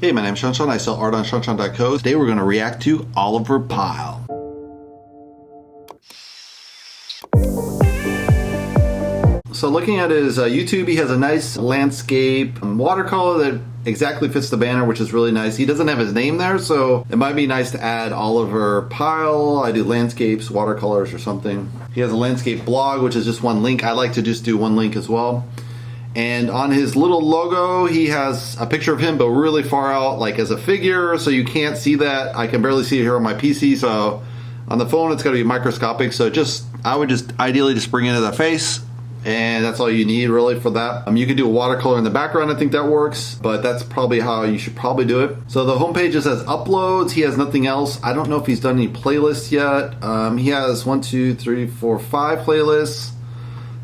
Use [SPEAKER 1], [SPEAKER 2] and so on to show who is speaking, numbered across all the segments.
[SPEAKER 1] Hey, my name's shawnshawn. I sell art on shawnshawn.co. Today we're going to react to Oliver Pyle. So looking at his YouTube, he has a nice landscape watercolor that exactly fits the banner, which is really nice. He doesn't have his name there, so it might be nice to add Oliver Pyle. I do landscapes, watercolors, or something. He has a landscape blog, which is just one link. I like to just do one link as well. And on his little logo, he has a picture of him, but really far out, like as a figure, so you can't see that. I can barely see it here on my PC, so on the phone it's going to be microscopic. So I would just ideally just bring it into the face, and that's all you need really for that. You can do a watercolor in the background, I think that works, but that's probably how you should probably do it. So the homepage just says uploads. He has nothing else. I don't know if he's done any playlists yet. He has 5 playlists.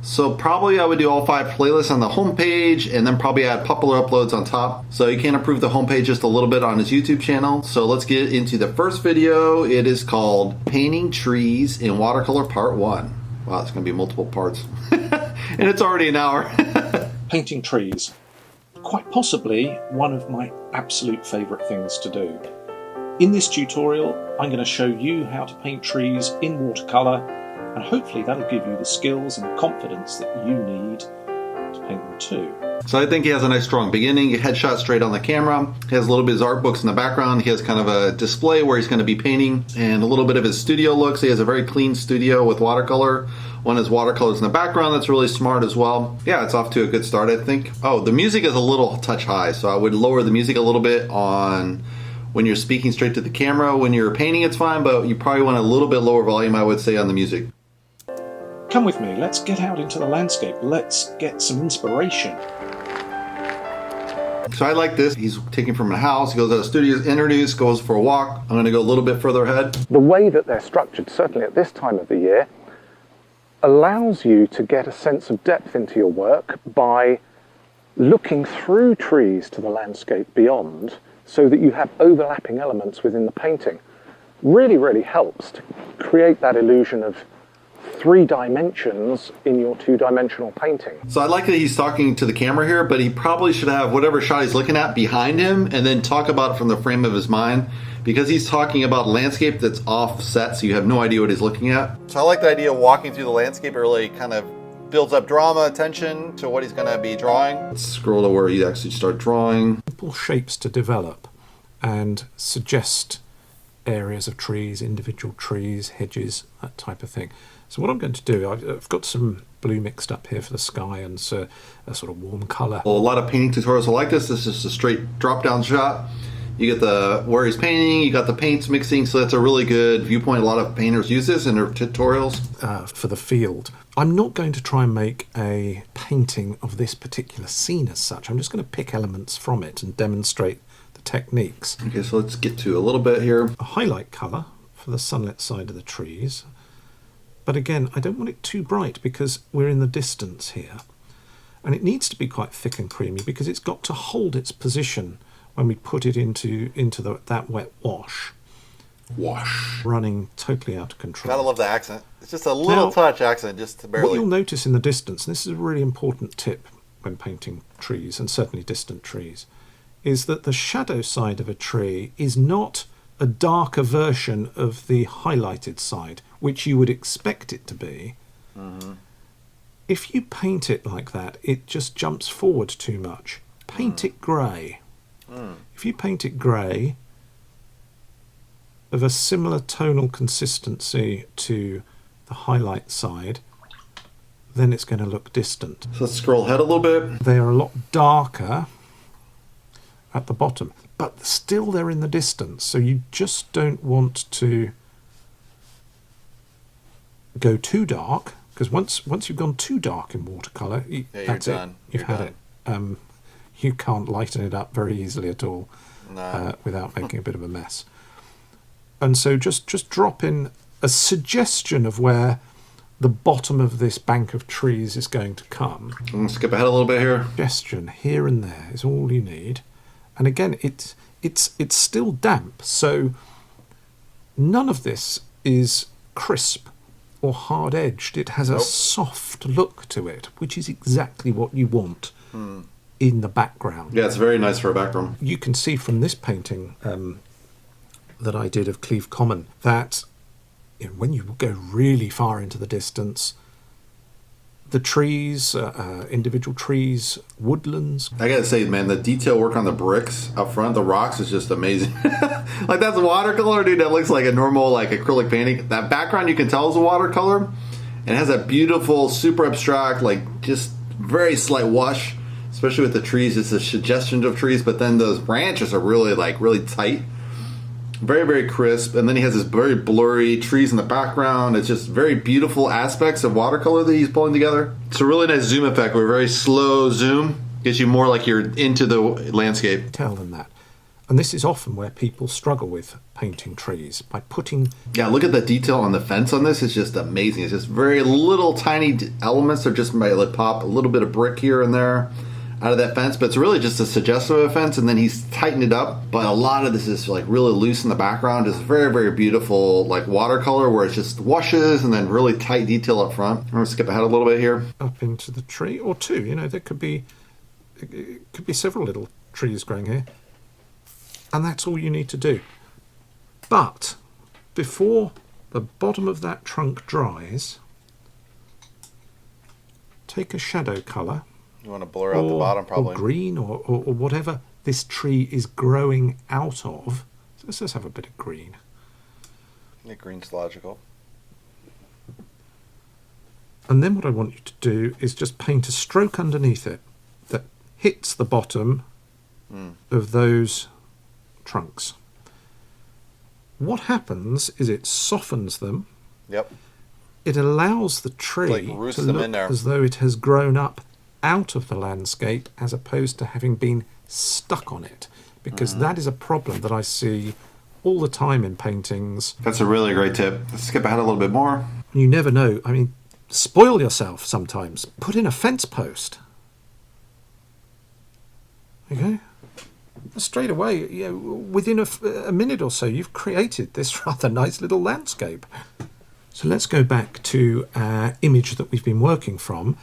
[SPEAKER 1] So probably I would do all 5 playlists on the homepage and then probably add popular uploads on top. So you can improve the homepage just a little bit on his YouTube channel. So let's get into the first video. It is called Painting Trees in Watercolor Part 1. Wow, it's going to be multiple parts. And it's already an hour.
[SPEAKER 2] Painting trees. Quite possibly one of my absolute favourite things to do. In this tutorial, I'm going to show you how to paint trees in watercolour, and hopefully that'll give you the skills and the confidence that you need to paint them too.
[SPEAKER 1] So I think he has a nice strong beginning, a headshot straight on the camera. He has a little bit of his art books in the background. He has kind of a display where he's going to be painting, and a little bit of his studio looks. He has a very clean studio with watercolor. One is watercolors in the background. That's really smart as well. Yeah, it's off to a good start, I think. Oh, the music is a little touch high, so I would lower the music a little bit on when you're speaking straight to the camera. When you're painting, it's fine, but you probably want a little bit lower volume, I would say, on the music.
[SPEAKER 2] Come with me, let's get out into the landscape. Let's get some inspiration.
[SPEAKER 1] So I like this. He's taking from a house. He goes out of studios, introduce, goes for a walk. I'm going to go a little bit further ahead.
[SPEAKER 3] The way that they're structured, certainly at this time of the year, allows you to get a sense of depth into your work by looking through trees to the landscape beyond, so that you have overlapping elements within the painting. Really, really helps to create that illusion of 3 dimensions in your 2-dimensional painting.
[SPEAKER 1] So I like that he's talking to the camera here, but he probably should have whatever shot he's looking at behind him and then talk about it from the frame of his mind, because he's talking about landscape that's offset, so you have no idea what he's looking at. So I like the idea of walking through the landscape. It really kind of builds up drama, attention to what he's going to be drawing. Let's scroll to where he actually start drawing.
[SPEAKER 2] Simple shapes to develop and suggest areas of trees, individual trees, hedges, that type of thing. So what I'm going to do, I've got some blue mixed up here for the sky and so a sort of warm colour.
[SPEAKER 1] Well, a lot of painting tutorials are like this. This is just a straight drop-down shot. You get the where he's painting, you got the paints mixing, so that's a really good viewpoint. A lot of painters use this in their tutorials.
[SPEAKER 2] For the field. I'm not going to try and make a painting of this particular scene as such. I'm just going to pick elements from it and demonstrate the techniques.
[SPEAKER 1] Okay, so let's get to a little bit here.
[SPEAKER 2] A highlight colour for the sunlit side of the trees. But again, I don't want it too bright because we're in the distance here. And it needs to be quite thick and creamy because it's got to hold its position when we put it into that wet wash.
[SPEAKER 1] Wash.
[SPEAKER 2] Running totally out of control.
[SPEAKER 1] Gotta love the accent. It's just a little touch accent, just to barely.
[SPEAKER 2] What you'll notice in the distance, and this is a really important tip when painting trees, and certainly distant trees, is that the shadow side of a tree is not a darker version of the highlighted side, which you would expect it to be. If you paint it like that, it just jumps forward too much. Paint it grey. If you paint it grey, of a similar tonal consistency to the highlight side, then it's going to look distant.
[SPEAKER 1] So let's scroll ahead a little bit.
[SPEAKER 2] They are a lot darker at the bottom, but still they're in the distance, so you just don't want to go too dark, because once you've gone too dark in watercolour, that's it. You've had it. You can't lighten it up very easily at all without making a bit of a mess. And so just drop in a suggestion of where the bottom of this bank of trees is going to come.
[SPEAKER 1] I'm going to skip ahead a little bit here.
[SPEAKER 2] Suggestion here and there is all you need. And again, it's still damp, so none of this is crisp or hard-edged. It has a soft look to it, which is exactly what you want in the background.
[SPEAKER 1] Yeah, it's very nice for a background.
[SPEAKER 2] You can see from this painting that I did of Cleve Common that when you go really far into the distance, the trees, individual trees, woodlands.
[SPEAKER 1] I gotta say, man, the detail work on the bricks up front, the rocks, is just amazing. Like, that's watercolor, dude. That looks like a normal, like, acrylic painting. That background you can tell is a watercolor. It has a beautiful, super abstract, like, just very slight wash, especially with the trees. It's a suggestion of trees, but then those branches are really, like, really tight. Very, very crisp. And then he has this very blurry trees in the background. It's just very beautiful aspects of watercolor that he's pulling together. It's a really nice zoom effect with a very slow zoom. Gets you more like you're into the landscape.
[SPEAKER 2] Tell them that. And this is often where people struggle with painting trees, by putting...
[SPEAKER 1] Yeah, look at the detail on the fence on this. It's just amazing. It's just very little tiny elements that just might like pop a little bit of brick here and there out of that fence, but it's really just a suggestive fence, and then he's tightened it up. But a lot of this is like really loose in the background. It's very, very beautiful, like watercolor, where it's just washes and then really tight detail up front. I'm gonna skip ahead a little bit here.
[SPEAKER 2] Up into the tree, or two. There could be several little trees growing here, and that's all you need to do. But before the bottom of that trunk dries, take a shadow colour.
[SPEAKER 1] You want to blur out the bottom, probably.
[SPEAKER 2] Or green, or whatever this tree is growing out of. So let's just have a bit of green.
[SPEAKER 1] Yeah, green's logical.
[SPEAKER 2] And then what I want you to do is just paint a stroke underneath it that hits the bottom of those trunks. What happens is it softens them.
[SPEAKER 1] Yep.
[SPEAKER 2] It allows the tree to look as though it has grown up out of the landscape as opposed to having been stuck on it, because that is a problem that I see all the time in paintings.
[SPEAKER 1] That's a really great tip. Let's skip ahead a little bit more.
[SPEAKER 2] You never know. I mean, spoil yourself sometimes. Put in a fence post. Okay? Straight away, within a minute or so, you've created this rather nice little landscape. So let's go back to our image that we've been working from.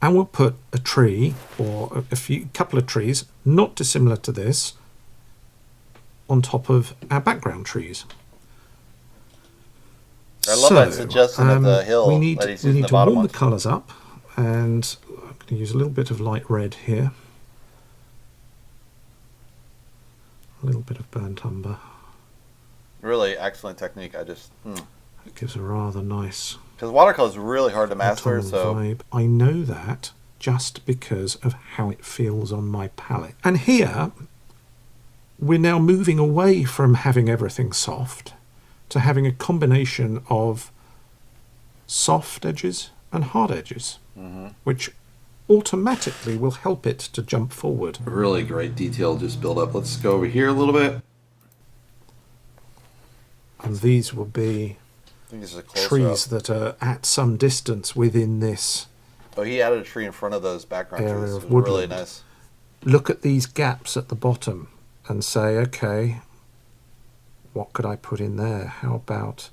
[SPEAKER 2] And we'll put a tree, or a couple of trees, not dissimilar to this, on top of our background trees.
[SPEAKER 4] I love that suggestion of the hill.
[SPEAKER 2] We need to warm the colours up, and I'm going to use a little bit of light red here. A little bit of burnt umber.
[SPEAKER 4] Really excellent technique.
[SPEAKER 2] It gives a rather nice...
[SPEAKER 4] Because watercolor is really hard to master, so...
[SPEAKER 2] vibe. I know that just because of how it feels on my palette. And here, we're now moving away from having everything soft to having a combination of soft edges and hard edges, which automatically will help it to jump forward.
[SPEAKER 1] Really great detail just build up. Let's go over here a little bit.
[SPEAKER 2] And these will be trees that are at some distance within this.
[SPEAKER 4] Oh, he added a tree in front of those background
[SPEAKER 2] area
[SPEAKER 4] trees.
[SPEAKER 2] of
[SPEAKER 4] It was really
[SPEAKER 2] woodland.
[SPEAKER 4] nice.
[SPEAKER 2] Look at these gaps at the bottom and say, okay, what could I put in there? How about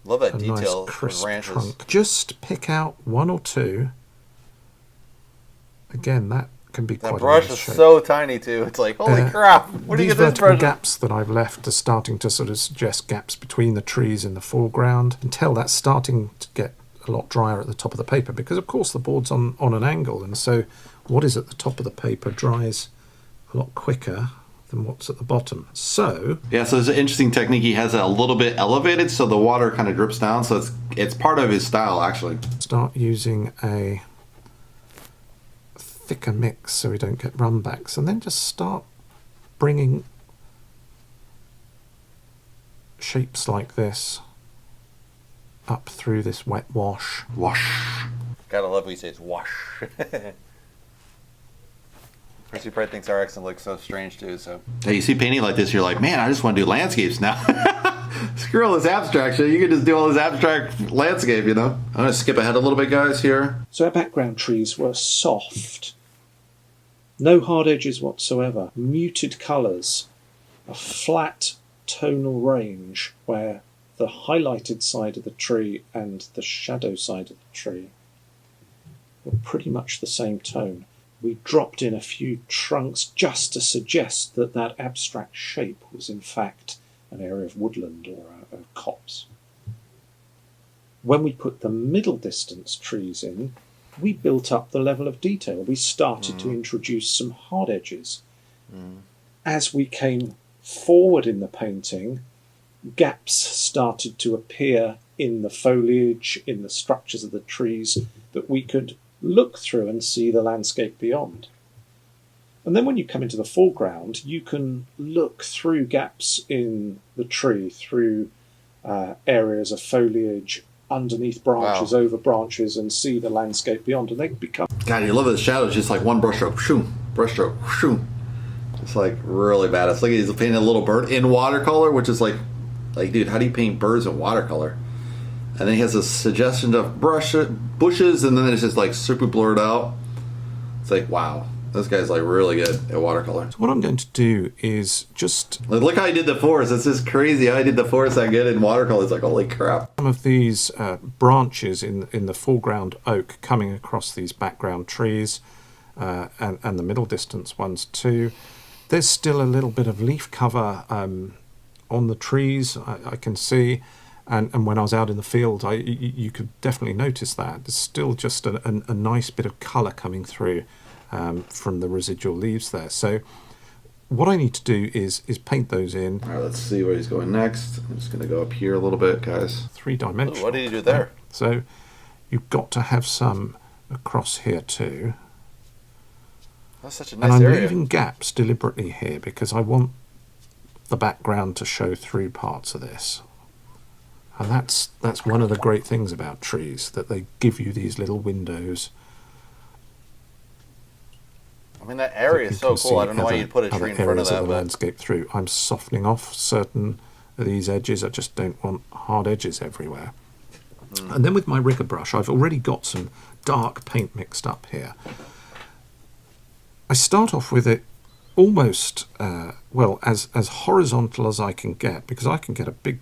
[SPEAKER 4] Love that
[SPEAKER 2] a
[SPEAKER 4] detail.
[SPEAKER 2] nice crisp
[SPEAKER 4] Ranches.
[SPEAKER 2] trunk? Just pick out one or two. Again, that can be
[SPEAKER 4] That
[SPEAKER 2] quite
[SPEAKER 4] brush
[SPEAKER 2] a nice
[SPEAKER 4] is
[SPEAKER 2] shape.
[SPEAKER 4] so tiny too. It's like, holy crap! What do you
[SPEAKER 2] These
[SPEAKER 4] get this
[SPEAKER 2] vertical
[SPEAKER 4] brush?
[SPEAKER 2] gaps that I've left are starting to sort of suggest gaps between the trees in the foreground. Until that's starting to get a lot drier at the top of the paper, because of course the board's on an angle, and so what is at the top of the paper dries a lot quicker than what's at the bottom. So
[SPEAKER 1] Yeah, so it's an interesting technique. He has it a little bit elevated, so the water kind of drips down. So it's part of his style, actually.
[SPEAKER 2] start using a thicker mix so we don't get runbacks, and then just start bringing shapes like this up through this wet wash.
[SPEAKER 1] Wash.
[SPEAKER 4] Gotta love when he says wash. Percy Pratt thinks our accent looks so strange too. So
[SPEAKER 1] Hey, you see painting like this, you're like, man, I just want to do landscapes now. Screw all this abstract shit. You can just do all this abstract landscape, I'm going to skip ahead a little bit, guys, here.
[SPEAKER 5] So our background trees were soft, no hard edges whatsoever, muted colours, a flat tonal range where the highlighted side of the tree and the shadow side of the tree were pretty much the same tone. we dropped in a few trunks just to suggest that that abstract shape was in fact an area of woodland or a copse. When we put the middle distance trees in, we built up the level of detail. We started to introduce some hard edges. As we came forward in the painting, gaps started to appear in the foliage, in the structures of the trees, that we could look through and see the landscape beyond. And then when you come into the foreground, you can look through gaps in the tree, through areas of foliage, underneath branches, over branches, and see the landscape beyond. And they become...
[SPEAKER 1] God, you love the shadows, just like one brushstroke, shoom, brushstroke, shoom. It's like really bad. It's like he's painting a little bird in watercolor, which is like, dude, how do you paint birds in watercolor? And then he has a suggestion of bushes, and then it's just like super blurred out. It's like, wow, this guy's like really good at watercolor.
[SPEAKER 2] So what I'm going to do is just...
[SPEAKER 1] Look how he did the forest. It's just crazy how he did the forest that good in watercolor. It's like, holy crap.
[SPEAKER 2] Some of these branches in the foreground oak coming across these background trees, and the middle distance ones too. There's still a little bit of leaf cover on the trees, I can see. And when I was out in the field, you could definitely notice that. There's still just a nice bit of colour coming through from the residual leaves there. So what I need to do is paint those in.
[SPEAKER 1] All right, let's see where he's going next. I'm just going to go up here a little bit, guys.
[SPEAKER 2] Three-dimensional.
[SPEAKER 4] What did you do there?
[SPEAKER 2] So you've got to have some across here too.
[SPEAKER 4] That's such a
[SPEAKER 2] And
[SPEAKER 4] nice
[SPEAKER 2] I'm
[SPEAKER 4] area.
[SPEAKER 2] leaving gaps deliberately here because I want the background to show through parts of this. And that's one of the great things about trees, that they give you these little windows.
[SPEAKER 4] I mean, that area is so cool. I don't know why you'd put a tree in front of that.
[SPEAKER 2] The
[SPEAKER 4] But
[SPEAKER 2] landscape through. I'm softening off certain of these edges. I just don't want hard edges everywhere. And then with my rigger brush, I've already got some dark paint mixed up here. I start off with it almost, well, as horizontal as I can get, because I can get a big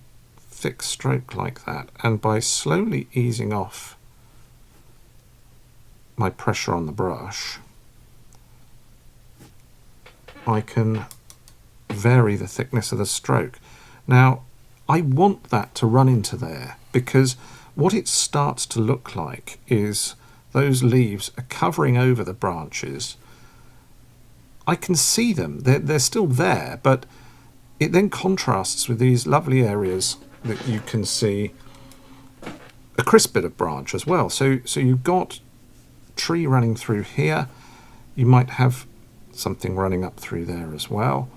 [SPEAKER 2] thick stroke like that, and by slowly easing off my pressure on the brush, I can vary the thickness of the stroke. Now, I want that to run into there, because what it starts to look like is those leaves are covering over the branches. I can see them, they're still there, but it then contrasts with these lovely areas that you can see a crisp bit of branch as well. So you've got tree running through here. You might have something running up through there as well.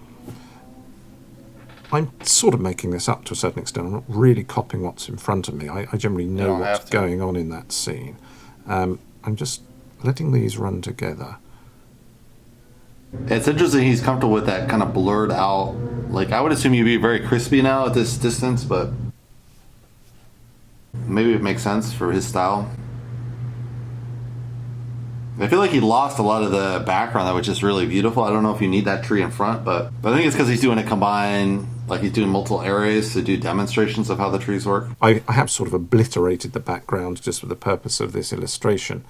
[SPEAKER 2] I'm sort of making this up to a certain extent. I'm not really copying what's in front of me. I generally know what's going on in that scene. I'm just letting these run together.
[SPEAKER 1] It's interesting he's comfortable with that kind of blurred out. Like, I would assume you'd be very crispy now at this distance, but maybe it makes sense for his style. I feel like he lost a lot of the background that was just really beautiful. I don't know if you need that tree in front, but I think it's because he's doing a combine, like he's doing multiple areas to do demonstrations of how the trees work.
[SPEAKER 2] I have sort of obliterated the background just for the purpose of this illustration.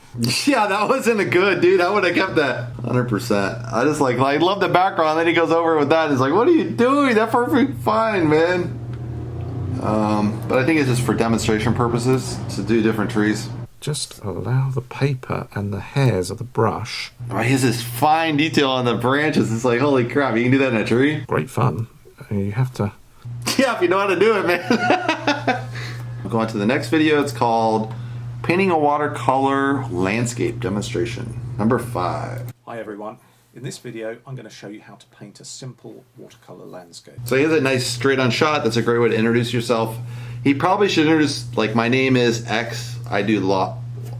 [SPEAKER 1] Yeah, that wasn't a good, dude. I would have kept that 100%. I just like I love the background. Then he goes over with that. And he's like, "What are you doing? That's perfectly fine, man." But I think it's just for demonstration purposes to do different trees.
[SPEAKER 2] Just allow the paper and the hairs of the brush.
[SPEAKER 1] Oh, he has this fine detail on the branches. It's like, holy crap, you can do that in a tree?
[SPEAKER 2] Great fun. You have to...
[SPEAKER 1] Yeah, if you know how to do it, man. We'll go on to the next video. It's called Painting a Watercolor Landscape Demonstration, number 5.
[SPEAKER 2] Hi everyone. In this video, I'm going to show you how to paint a simple watercolor landscape.
[SPEAKER 1] So he has a nice straight-on shot. That's a great way to introduce yourself. He probably should introduce, like, my name is X. I do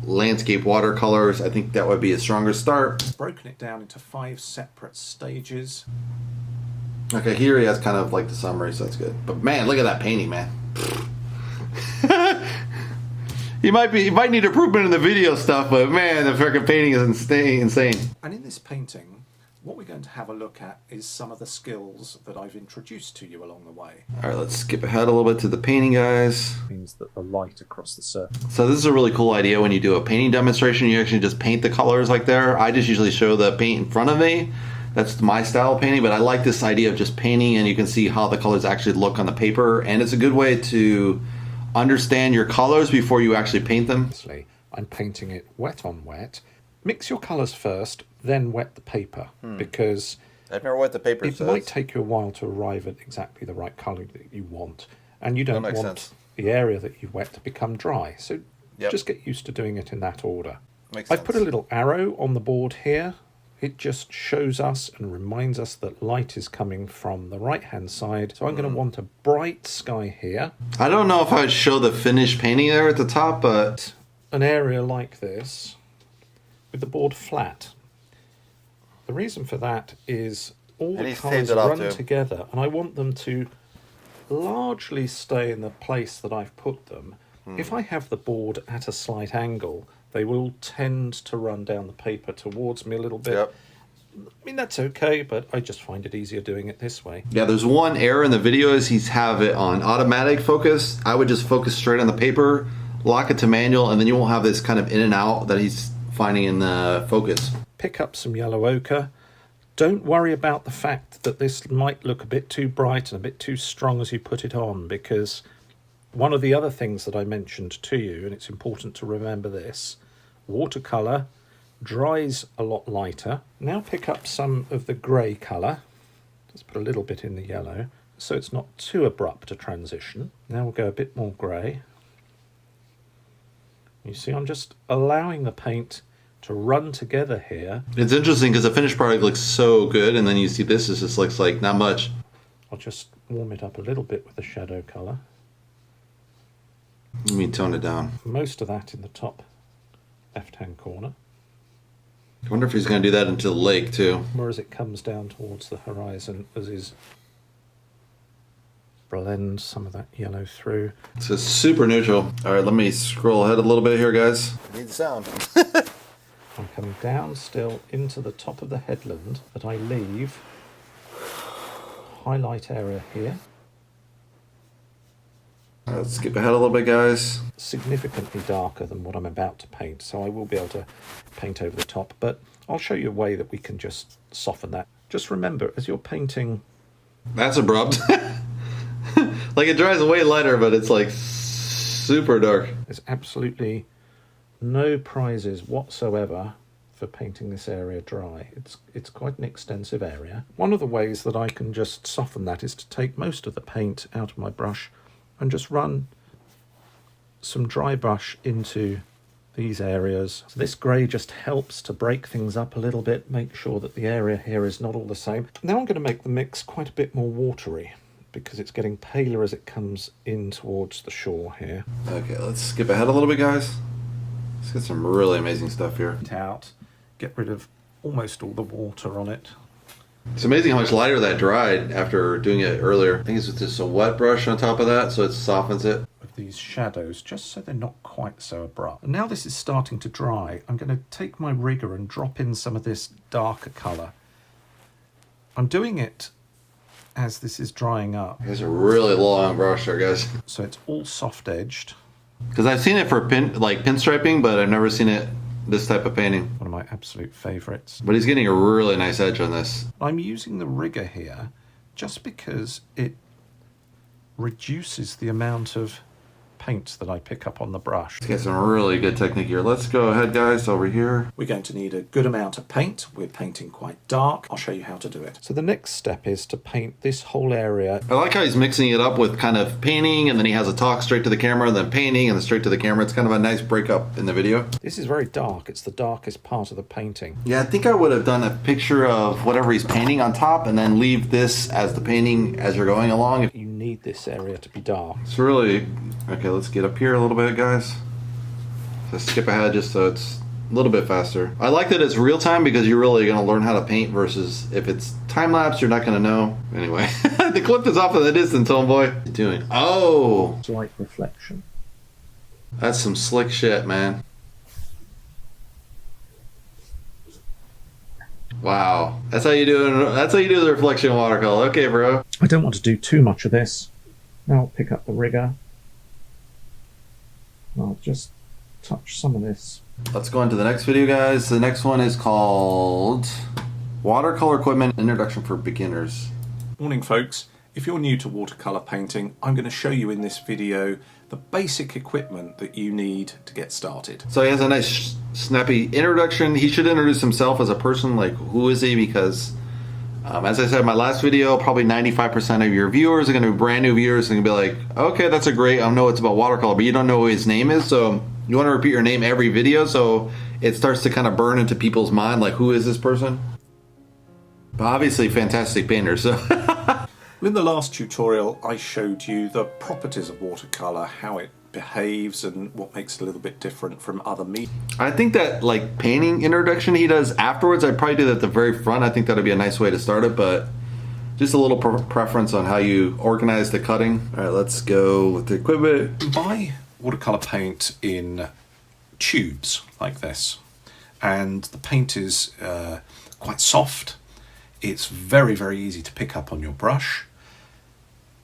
[SPEAKER 1] landscape watercolors. I think that would be a stronger start.
[SPEAKER 2] Broken it down into 5 separate stages.
[SPEAKER 1] Okay, here he has kind of like the summary, so that's good. But man, look at that painting, man. He might need improvement in the video stuff, but man, the freaking painting is insane.
[SPEAKER 2] And in this painting, what we're going to have a look at is some of the skills that I've introduced to you along the way.
[SPEAKER 1] All right, let's skip ahead a little bit to the painting, guys.
[SPEAKER 5] Means that the light across the surface.
[SPEAKER 1] So this is a really cool idea when you do a painting demonstration. You actually just paint the colors like there. I just usually show the paint in front of me. That's my style of painting, but I like this idea of just painting and you can see how the colors actually look on the paper. And it's a good way to understand your colors before you actually paint them.
[SPEAKER 2] I'm painting it wet on wet. Mix your colours first, then wet the paper, because
[SPEAKER 4] I've never wet the paper.
[SPEAKER 2] it might take you a while to arrive at exactly the right colour that you want. And you don't
[SPEAKER 4] That makes
[SPEAKER 2] want
[SPEAKER 4] sense.
[SPEAKER 2] the area that you wet to become dry. So
[SPEAKER 4] Yep.
[SPEAKER 2] just get used to doing it in that order.
[SPEAKER 4] Makes
[SPEAKER 2] I've
[SPEAKER 4] sense.
[SPEAKER 2] put a little arrow on the board here. It just shows us and reminds us that light is coming from the right-hand side. So I'm going to want a bright sky here.
[SPEAKER 1] I don't know if I would show the finished painting there at the top, but
[SPEAKER 2] An area like this with the board flat. The reason for that is all
[SPEAKER 4] And
[SPEAKER 2] the
[SPEAKER 4] he's
[SPEAKER 2] colours
[SPEAKER 4] taped it off
[SPEAKER 2] run
[SPEAKER 4] too.
[SPEAKER 2] together and I want them to largely stay in the place that I've put them. If I have the board at a slight angle, they will tend to run down the paper towards me a little bit.
[SPEAKER 4] Yep.
[SPEAKER 2] I mean, that's okay, but I just find it easier doing it this way.
[SPEAKER 1] yeah, there's one error in the video is he's have it on automatic focus. I would just focus straight on the paper, lock it to manual, and then you won't have this kind of in and out that he's finding in the focus.
[SPEAKER 2] Pick up some yellow ochre. Don't worry about the fact that this might look a bit too bright and a bit too strong as you put it on, because one of the other things that I mentioned to you, and it's important to remember this, watercolour dries a lot lighter. Now pick up some of the grey colour. Just put a little bit in the yellow so it's not too abrupt a transition. Now we'll go a bit more grey. You see, I'm just allowing the paint to run together here.
[SPEAKER 1] It's interesting because the finished product looks so good, and then you see this, it just looks like not much.
[SPEAKER 2] I'll just warm it up a little bit with the shadow colour.
[SPEAKER 1] Let me tone it down.
[SPEAKER 2] Most of that in the top left-hand corner.
[SPEAKER 1] I wonder if he's going to do that into the lake too.
[SPEAKER 2] More as it comes down towards the horizon, as is blend some of that yellow through.
[SPEAKER 1] So it's super neutral. All right, let me scroll ahead a little bit here, guys.
[SPEAKER 4] I need the sound.
[SPEAKER 2] I'm coming down still into the top of the headland that I leave highlight area here.
[SPEAKER 1] All right, let's skip ahead a little bit, guys.
[SPEAKER 2] Significantly darker than what I'm about to paint, so I will be able to paint over the top, but I'll show you a way that we can just soften that. Just remember, as you're painting,
[SPEAKER 1] That's abrupt. Like it dries way lighter, but it's like super dark.
[SPEAKER 2] there's absolutely no prizes whatsoever for painting this area dry. It's quite an extensive area. One of the ways that I can just soften that is to take most of the paint out of my brush and just run some dry brush into these areas. So this grey just helps to break things up a little bit, make sure that the area here is not all the same. Now I'm going to make the mix quite a bit more watery because it's getting paler as it comes in towards the shore here.
[SPEAKER 1] Okay, let's skip ahead a little bit, guys. Let's get some really amazing stuff here.
[SPEAKER 2] Out, get rid of almost all the water on it.
[SPEAKER 1] It's amazing how much lighter that dried after doing it earlier. I think it's with just a wet brush on top of that, so it softens it.
[SPEAKER 2] Of these shadows, just so they're not quite so abrupt. And now this is starting to dry, I'm going to take my rigger and drop in some of this darker colour. I'm doing it as this is drying up,
[SPEAKER 1] It's a really long brush there, guys.
[SPEAKER 2] so it's all soft edged.
[SPEAKER 1] Because I've seen it for pinstriping, but I've never seen it this type of painting.
[SPEAKER 2] One of my absolute favourites.
[SPEAKER 1] But he's getting a really nice edge on this.
[SPEAKER 2] I'm using the rigger here just because it reduces the amount of paint that I pick up on the brush.
[SPEAKER 1] Let's get some really good technique here. Let's go ahead, guys, over here.
[SPEAKER 2] We're going to need a good amount of paint. We're painting quite dark. I'll show you how to do it. So the next step is to paint this whole area.
[SPEAKER 1] I like how he's mixing it up with kind of painting, and then he has a talk straight to the camera, and then painting, and then straight to the camera. It's kind of a nice breakup in the video.
[SPEAKER 2] This is very dark. It's the darkest part of the painting.
[SPEAKER 1] Yeah, I think I would have done a picture of whatever he's painting on top, and then leave this as the painting as you're going along.
[SPEAKER 2] You need this area to be dark.
[SPEAKER 1] It's really... Okay, let's get up here a little bit, guys. Let's skip ahead just so it's a little bit faster. I like that it's real time because you're really going to learn how to paint versus if it's time lapse, you're not going to know. Anyway, the clip is off in the distance, homeboy. What are you doing? Oh,
[SPEAKER 5] Slight reflection.
[SPEAKER 1] that's some slick shit, man. Wow. That's how you do it. That's how you do the reflection watercolor. Okay, bro.
[SPEAKER 5] I don't want to do too much of this. Now I'll pick up the rigger. I'll just touch some of this.
[SPEAKER 1] Let's go into the next video, guys. The next one is called Watercolor Equipment Introduction for Beginners.
[SPEAKER 2] Morning, folks. If you're new to watercolor painting, I'm going to show you in this video the basic equipment that you need to get started.
[SPEAKER 1] So he has a nice snappy introduction. He should introduce himself as a person, like who is he, because as I said in my last video, probably 95% of your viewers are going to be brand new viewers and going to be like, okay, that's a great, I know it's about watercolor, but you don't know who his name is, so you want to repeat your name every video so it starts to kind of burn into people's mind, like who is this person? But obviously fantastic painter, so...
[SPEAKER 2] In the last tutorial, I showed you the properties of watercolor, how it behaves and what makes it a little bit different from other media.
[SPEAKER 1] I think that like painting introduction he does afterwards, I'd probably do that at the very front. I think that'd be a nice way to start it, but just a little preference on how you organize the cutting. All right, let's go with the equipment.
[SPEAKER 2] Buy watercolor paint in tubes like this, and the paint is quite soft. It's very, very easy to pick up on your brush.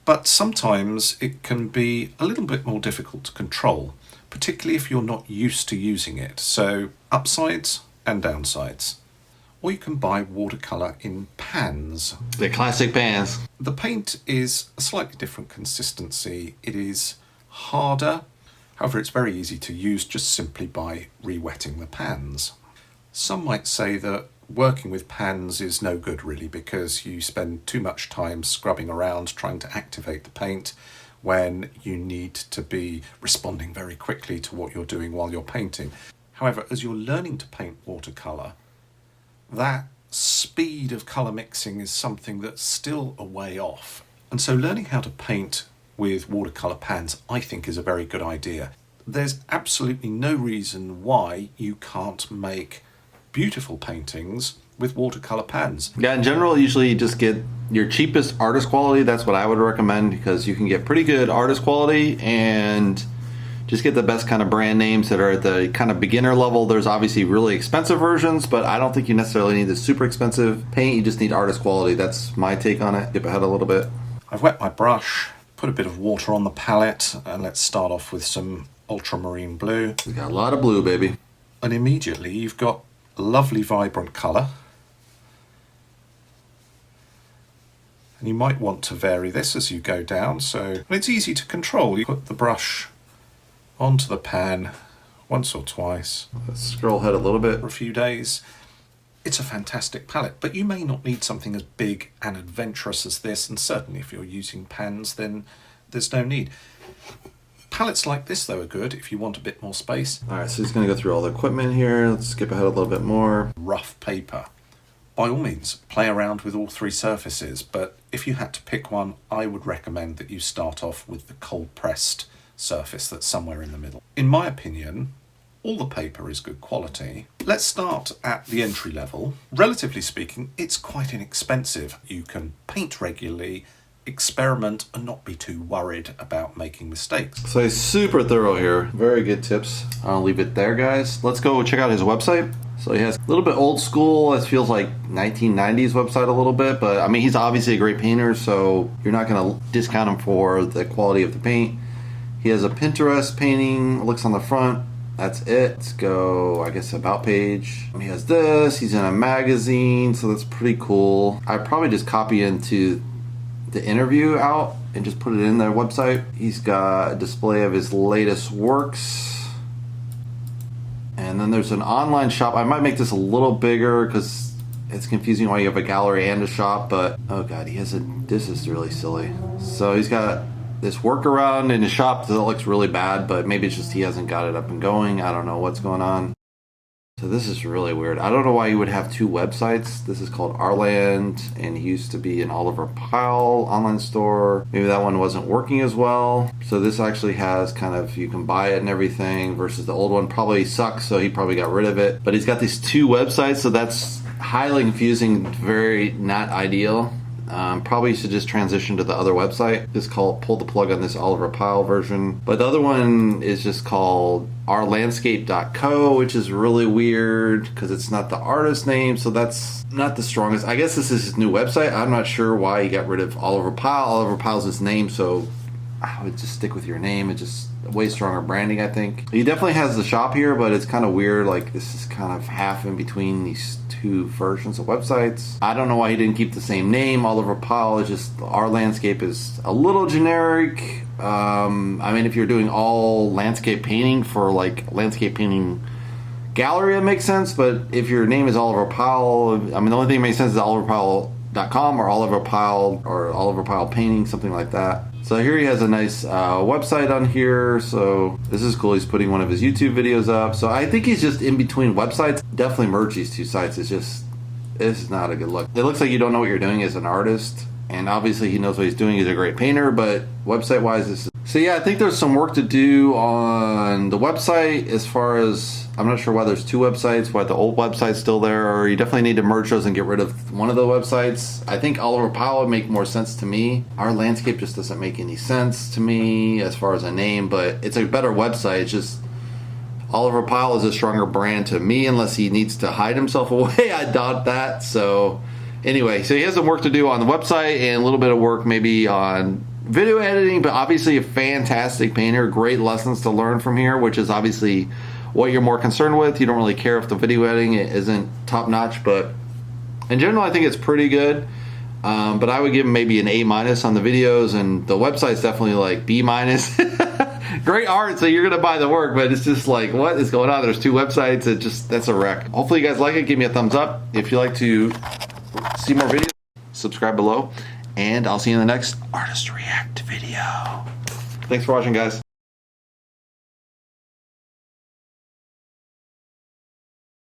[SPEAKER 2] But sometimes it can be a little bit more difficult to control, particularly if you're not used to using it. So upsides and downsides. Or you can buy watercolor in pans.
[SPEAKER 1] The classic pans.
[SPEAKER 2] The paint is a slightly different consistency. It is harder. However, it's very easy to use just simply by re-wetting the pans. Some might say that working with pans is no good really, because you spend too much time scrubbing around trying to activate the paint when you need to be responding very quickly to what you're doing while you're painting. However, as you're learning to paint watercolor, that speed of color mixing is something that's still a way off. And so learning how to paint with watercolor pans, I think, is a very good idea. There's absolutely no reason why you can't make beautiful paintings with watercolor pans.
[SPEAKER 1] Yeah, in general, usually you just get your cheapest artist quality. That's what I would recommend, because you can get pretty good artist quality and just get the best kind of brand names that are at the kind of beginner level. There's obviously really expensive versions, but I don't think you necessarily need the super expensive paint. You just need artist quality. That's my take on it. Skip ahead a little bit.
[SPEAKER 2] I've wet my brush, put a bit of water on the palette, and let's start off with some ultramarine blue.
[SPEAKER 1] We got a lot of blue, baby.
[SPEAKER 2] And immediately you've got a lovely vibrant colour. And you might want to vary this as you go down, so it's easy to control. You put the brush onto the pan once or twice.
[SPEAKER 1] Let's scroll ahead a little bit.
[SPEAKER 2] For a few days. It's a fantastic palette, but you may not need something as big and adventurous as this, and certainly if you're using pans, then there's no need. Palettes like this, though, are good if you want a bit more space.
[SPEAKER 1] All right, so he's going to go through all the equipment here. Let's skip ahead a little bit more.
[SPEAKER 2] Rough paper. By all means, play around with all three surfaces, but if you had to pick one, I would recommend that you start off with the cold-pressed surface that's somewhere in the middle. In my opinion, all the paper is good quality. Let's start at the entry level. Relatively speaking, it's quite inexpensive. You can paint regularly, experiment, and not be too worried about making mistakes.
[SPEAKER 1] So he's super thorough here. Very good tips. I'll leave it there, guys. Let's go check out his website. So he has a little bit old school. It feels like 1990s website a little bit, but I mean, he's obviously a great painter, so you're not going to discount him for the quality of the paint. He has a Pinterest painting, looks on the front. That's it. Let's go, I guess, about page. He has this. He's in a magazine, so that's pretty cool. I probably just copy into the interview out and just put it in their website. He's got a display of his latest works. And then there's an online shop. I might make this a little bigger because it's confusing why you have a gallery and a shop, but oh god, he has a, this is really silly. So he's got this workaround in his shop that looks really bad, but maybe it's just he hasn't got it up and going. I don't know what's going on. So this is really weird. I don't know why you would have two websites. This is called Arland, and he used to be an Oliver Pyle online store. Maybe that one wasn't working as well. So this actually has kind of, you can buy it and everything, versus the old one probably sucks, so he probably got rid of it. But he's got these two websites, so that's highly confusing, very not ideal. Probably should just transition to the other website. Just pull the plug on this Oliver Pyle version. But the other one is just called ourlandscape.co, which is really weird because it's not the artist name, so that's not the strongest. I guess this is his new website. I'm not sure why he got rid of Oliver Pyle. Oliver Pyle's his name, so I would just stick with your name. It's just way stronger branding, I think. He definitely has the shop here, but it's kind of weird. Like, this is kind of half in between these two versions of websites. I don't know why he didn't keep the same name. Oliver Pyle is just, Our Landscape is a little generic. I mean, if you're doing all landscape painting for like landscape painting gallery, it makes sense. But if your name is Oliver Pyle, I mean, the only thing that makes sense is oliverpyle.com or Oliver Pyle or Oliver Pyle Painting, something like that. So here he has a nice website on here. So this is cool. He's putting one of his YouTube videos up. So I think he's just in between websites. Definitely merge these two sites. It's not a good look. It looks like you don't know what you're doing as an artist. And obviously he knows what he's doing. He's a great painter, but website-wise, so yeah, I think there's some work to do on the website as far as, I'm not sure why there's two websites, why the old website's still there, or you definitely need to merge those and get rid of one of the websites. I think Oliver Pyle would make more sense to me. Our Landscape just doesn't make any sense to me as far as a name, but it's a better website. It's just, Oliver Pyle is a stronger brand to me, unless he needs to hide himself away. I doubt that. So anyway, so he has some work to do on the website and a little bit of work maybe on video editing, but obviously a fantastic painter. Great lessons to learn from here, which is obviously what you're more concerned with. You don't really care if the video editing isn't top notch, but in general I think it's pretty good. But I would give him maybe an A- on the videos, and the website's definitely like B-. Great art, so you're gonna buy the work, but it's just like, what is going on? There's two websites. That's a wreck. Hopefully you guys like it. Give me a thumbs up. If you like to see more videos, subscribe below, and I'll see you in the next Artist React video. Thanks for watching, guys.